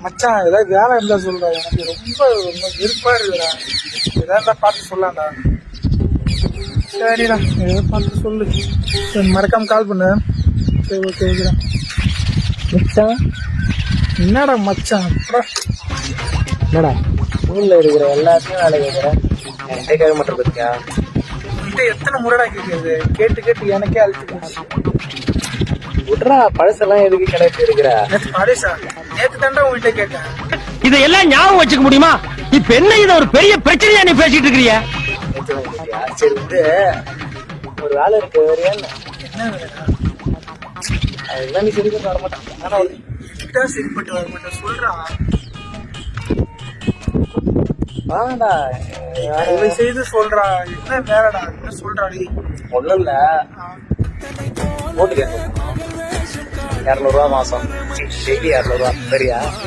மச்சான் ஏதாவது வேலை இருந்தா சொல்றா, எனக்கு ரொம்ப விருப்பா இருக்குடா. ஏதாவது பார்த்து சொல்லலாம்டா. சரிடா, ஏதாவது பார்த்து சொல்லு. சரி, மறக்காம கால் பண்ணு. சரி, ஓகே ஓகேடா. மச்சான் என்னடா மச்சான்? என்னடா ஊர்ல இருக்கிற எல்லாத்தையும் வேலை கேட்கறேன், என்கிட்ட கேட்க மாட்டேன் பத்தியா? உன்கிட்ட எத்தனை முறைடா கேட்கறது? கேட்டு கேட்டு எனக்கே அழுத்து போச்சு. விட்றா, பழசெல்லாம் எதுக்கு கிணத்து இருக்கிற? பழசா? நேத்து தாண்டா உங்ககிட்ட கேட்டேன். இதையெல்லாம் ஞாபகம் வச்சுக்க முடியுமா? இப்ப என்ன இதை ஒரு பெரிய பிரச்சனையா நீ பேசிட்டு இருக்கிறிய? சரி வந்து ஒரு வேலை இருக்கு, வரியான்னு? என்ன வேலைடா? அதெல்லாம் நீ சரிப்பட்டு வரமாட்டான். ஆனா கிட்ட சரிப்பட்டு வர மாட்டேன் சொல்றா. வாடா, தயவு செய்து சொல்றா. என்ன வேலைடா? என்ன சொல்றா நீ? ஒண்ணும் இல்ல, ஓட்டு கேட்கணும். 200 ரூபா மாசம், டெய்லி 200 ரூபா சரியா?